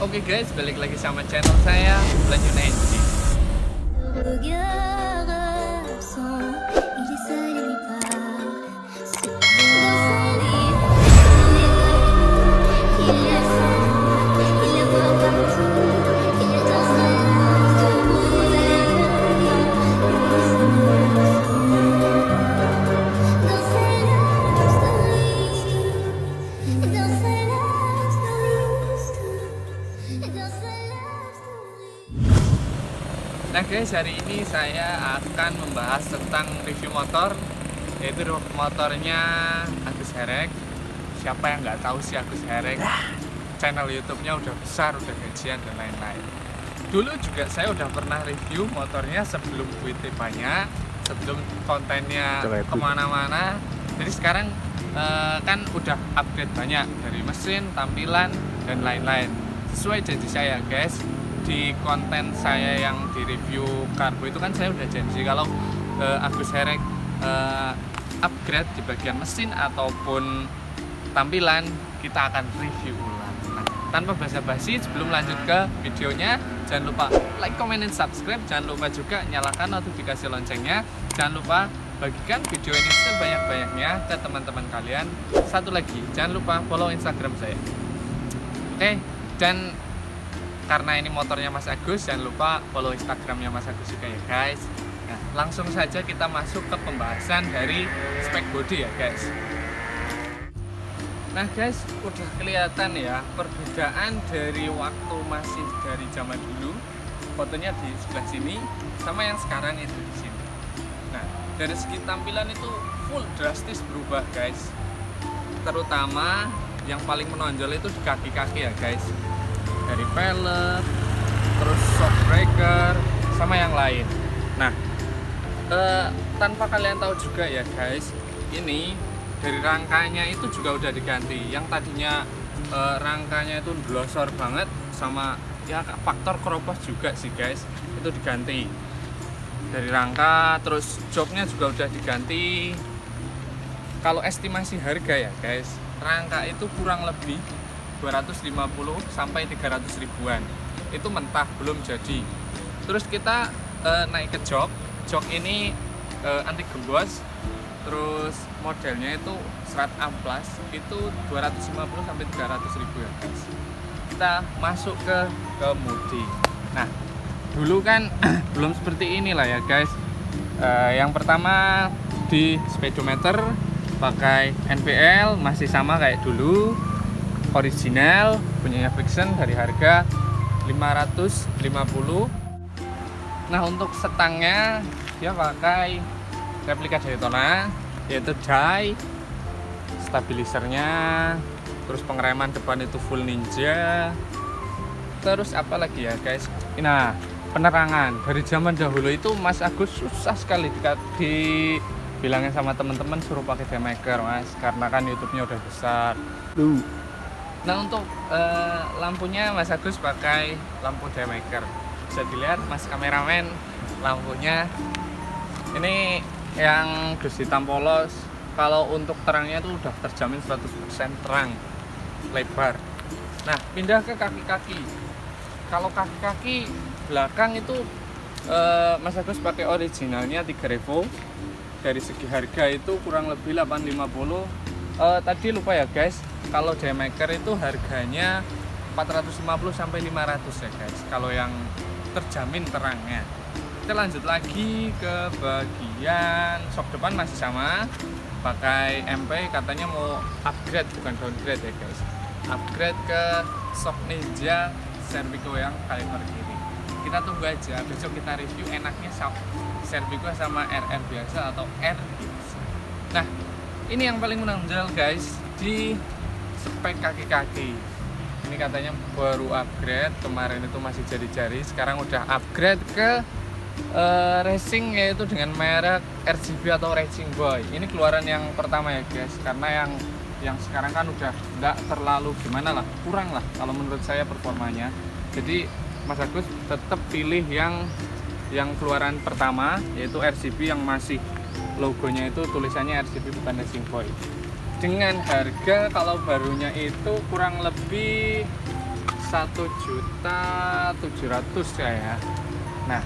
Oke guys, balik lagi sama channel saya, Lanjut Nancy. Regard absent, il est seul et lui parle. Dans sa vie, il est seul, il la voit partout. Il est dans sa love story. Dans sa love story. Dans sa love story. Dans sa love story. Nah guys, hari ini saya akan membahas tentang review motor, yaitu motornya Agus Herek. Siapa yang nggak tahu sih Agus Herek? Channel YouTube-nya udah besar, udah gajian dan lain-lain. Dulu juga saya udah pernah review motornya sebelum duitnya banyak, sebelum kontennya kemana-mana. Jadi sekarang kan udah upgrade banyak dari mesin, tampilan dan lain-lain. Sesuai janji saya guys, di konten saya yang di review karbo itu kan saya udah janji kalau Agus Herek upgrade di bagian mesin ataupun tampilan kita akan review ulang. Nah, tanpa basa-basi sebelum lanjut ke videonya, jangan lupa like, comment, dan subscribe. Jangan lupa juga nyalakan notifikasi loncengnya. Jangan lupa bagikan video ini sebanyak-banyaknya ke teman-teman kalian. Satu lagi, jangan lupa follow Instagram saya. Oke, dan karena ini motornya Mas Agus, jangan lupa follow Instagramnya Mas Agus juga ya guys. Nah, langsung saja kita masuk ke pembahasan dari spek body ya guys. Nah guys, udah kelihatan ya perbedaan dari waktu masih dari zaman dulu. Fotonya di sebelah sini sama yang sekarang itu di sini. Nah, dari segi tampilan itu full drastis berubah guys. Terutama yang paling menonjol itu di kaki-kaki ya guys. Dari pelek, terus shock breaker, sama yang lain. Nah, tanpa kalian tahu juga ya guys, ini dari rangkanya itu juga udah diganti. Yang tadinya rangkanya itu glosor banget, sama ya faktor keropos juga sih guys, itu diganti dari rangka. Terus joknya juga udah diganti. Kalau estimasi harga ya guys, rangka itu kurang lebih 250 sampai 300 ribuan. Itu mentah, belum jadi. Terus kita naik ke jok. Jok ini anti gembos. Terus modelnya itu serat amplas, itu 250 sampai 300 ribu ya guys. Kita masuk ke kemudi. Nah, dulu kan belum seperti inilah ya guys. Yang pertama di speedometer pakai NPL, masih sama kayak dulu, original, punyanya Friction, dari harga 550. Nah, untuk setangnya dia pakai replika Daytona, yaitu Day. Stabilisernya, terus pengereman depan itu full Ninja. Terus apa lagi ya guys? Nah, penerangan dari zaman dahulu itu Mas Agus susah sekali dibilangin sama teman-teman suruh pakai daymaker Mas, karena kan YouTube-nya udah besar. Nah, untuk lampunya Mas Agus pakai lampu daymaker. Bisa dilihat Mas kameramen, lampunya ini yang dus hitam polos. Kalau untuk terangnya itu udah terjamin 100% terang, lebar. Nah, pindah ke kaki-kaki. Kalau kaki-kaki belakang itu Mas Agus pakai originalnya 3 Revo. Dari segi harga itu kurang lebih 850. Tadi lupa ya guys, kalau daymaker itu harganya 450 sampai 500 ya guys, kalau yang terjamin terangnya. Kita lanjut lagi ke bagian shock depan, masih sama pakai MP. Katanya mau upgrade, bukan downgrade ya guys, upgrade ke shock Ninja Serpico yang kaliper kiri. Kita tunggu aja, besok kita review enaknya shock Serpico sama RR biasa atau R biasa. Nah, ini yang paling menonjol guys di spek kaki-kaki. Ini katanya baru upgrade, kemarin itu masih jari-jari, sekarang udah upgrade ke racing, yaitu dengan merek RGB atau Racing Boy. Ini keluaran yang pertama ya guys, karena yang sekarang kan udah nggak terlalu gimana lah, kurang lah kalau menurut saya performanya. Jadi Mas Agus tetap pilih yang keluaran pertama, yaitu RGB yang masih logonya itu tulisannya RGB bukan Racing Boy. Dengan harga kalau barunya itu kurang lebih 1.700.000 ya. Nah,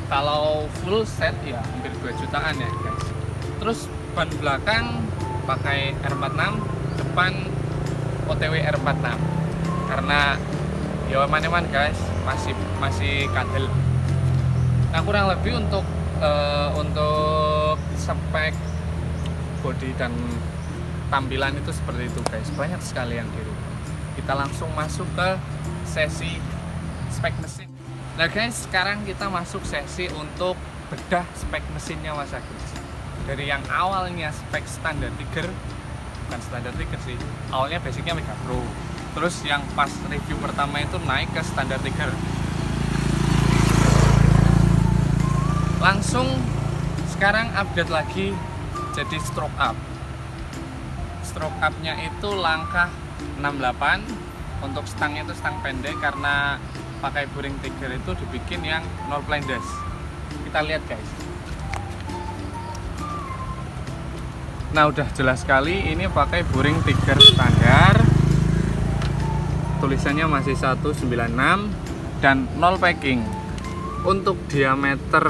kalau full set ya hampir 2 jutaan ya guys. Terus ban belakang pakai R46, depan OTW R46 karena ya aman-aman guys, masih kadel. Nah, kurang lebih untuk spek bodi dan tampilan itu seperti itu guys. Banyak sekali yang dirubah. Kita langsung masuk ke sesi spek mesin. Nah guys, sekarang kita masuk sesi untuk bedah spek mesinnya Mas Agus. Dari yang awalnya spek standar Tiger, bukan standar Tiger sih, awalnya basicnya Mega Pro. Terus yang pas review pertama itu naik ke standar Tiger. Langsung sekarang update lagi jadi stroke up. Stroke up-nya itu langkah 68. Untuk stangnya itu stang pendek karena pakai buring Tiger itu dibikin yang nol blindes. Kita lihat guys. Nah, udah jelas sekali ini pakai buring Tiger standar. Tulisannya masih 196 dan nol packing. Untuk diameter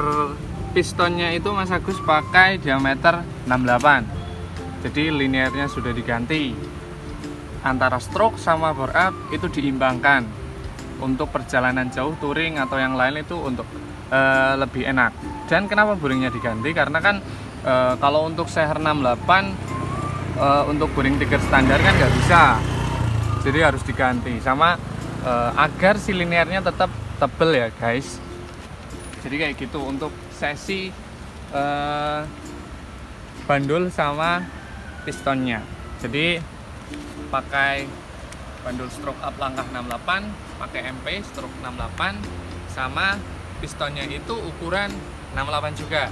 pistonnya itu Mas Agus pakai diameter 68. Jadi linearnya sudah diganti. Antara stroke sama bore up itu diimbangkan. Untuk perjalanan jauh touring atau yang lain itu untuk lebih enak. Dan kenapa buringnya diganti? Karena kan kalau untuk CR 68 untuk buring Tiger standar kan nggak bisa. Jadi harus diganti sama agar si linearnya tetap tebel ya guys. Jadi kayak gitu untuk sesi bandul sama pistonnya. Jadi pakai bandul stroke up langkah 68, pakai MP stroke 68, sama pistonnya itu ukuran 68 juga.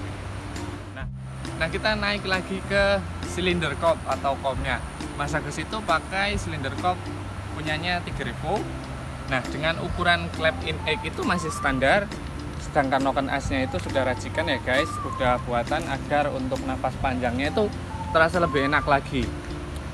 Nah kita naik lagi ke silinder kop atau kopnya. Mas Agus itu pakai silinder kop punyanya Tiger Evo. Nah dengan ukuran clap in egg itu masih standar, sedangkan noken asnya itu sudah racikan ya guys, udah buatan agar untuk nafas panjangnya itu terasa lebih enak lagi.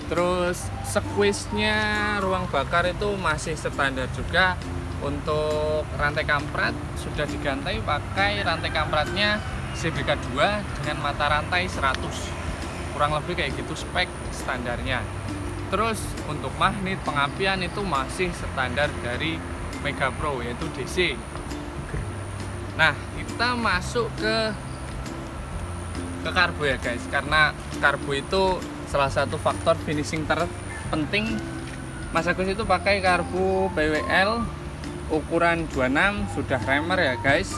Terus squeeze-nya ruang bakar itu masih standar juga. Untuk rantai kampret sudah diganti pakai rantai kampretnya CBK2 dengan mata rantai 100. Kurang lebih kayak gitu spek standarnya. Terus untuk magnet pengapian itu masih standar dari Mega Pro yaitu DC. Nah, kita masuk ke karbo ya guys, karena karbo itu salah satu faktor finishing terpenting. Mas Agus itu pakai karbo BWL ukuran 26, sudah remer ya guys.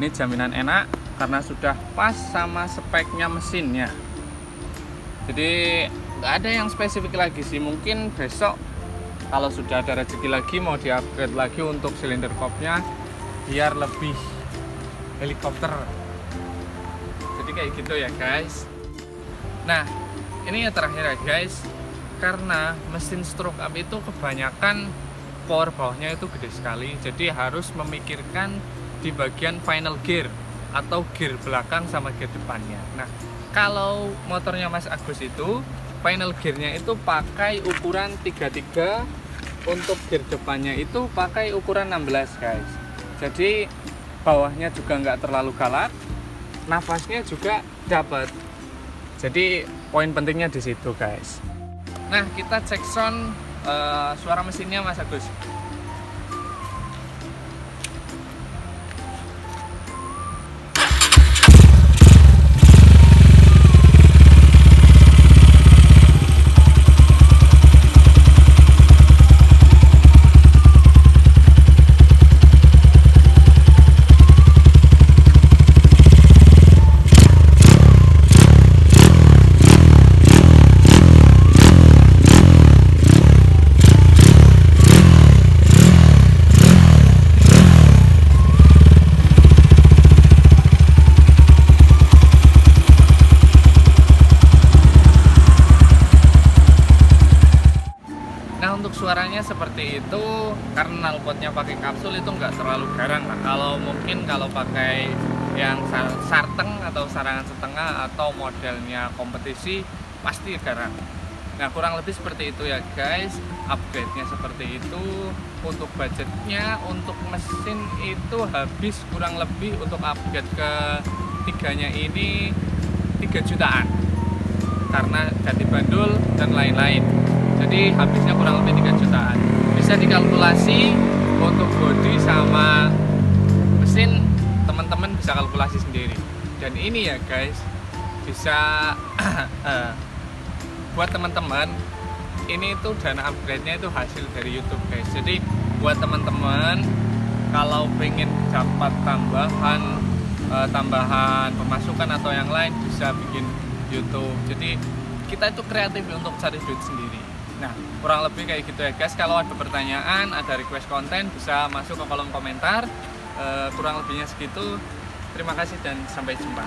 Ini jaminan enak karena sudah pas sama speknya mesinnya. Jadi nggak ada yang spesifik lagi sih. Mungkin besok kalau sudah ada rezeki lagi mau di-upgrade lagi untuk silinder kopnya biar lebih helikopter. Jadi kayak gitu ya guys. Nah, ini yang terakhir ya guys, karena mesin stroke up itu kebanyakan power bawahnya itu gede sekali, jadi harus memikirkan di bagian final gear atau gear belakang sama gear depannya. Nah, kalau motornya Mas Agus itu final gearnya itu pakai ukuran 33, untuk gear depannya itu pakai ukuran 16 guys. Jadi bawahnya juga nggak terlalu galak, nafasnya juga dapat. Jadi poin pentingnya di situ guys. Nah, kita cek sound suara mesinnya Mas Agus. Suaranya seperti itu karena knalpotnya pakai kapsul itu nggak terlalu garang lah. Kalau pakai yang sarteng atau sarangan setengah atau modelnya kompetisi pasti garang. Nah kurang lebih seperti itu ya guys, upgrade-nya seperti itu. Untuk budgetnya, untuk mesin itu habis kurang lebih untuk upgrade ke tiganya ini 3 jutaan karena ganti bandul dan lain-lain. Jadi habisnya kurang lebih 3 jutaan. Bisa dikalkulasi untuk bodi sama mesin, teman-teman bisa kalkulasi sendiri. Dan ini ya guys, bisa buat teman-teman, ini tuh dana upgrade-nya itu hasil dari YouTube guys. Jadi buat teman-teman kalau pengen dapat tambahan pemasukan atau yang lain, bisa bikin YouTube. Jadi kita itu kreatif untuk cari duit sendiri. Nah kurang lebih kayak gitu ya guys. Kalau ada pertanyaan, ada request konten, bisa masuk ke kolom komentar. Kurang lebihnya segitu. Terima kasih dan sampai jumpa.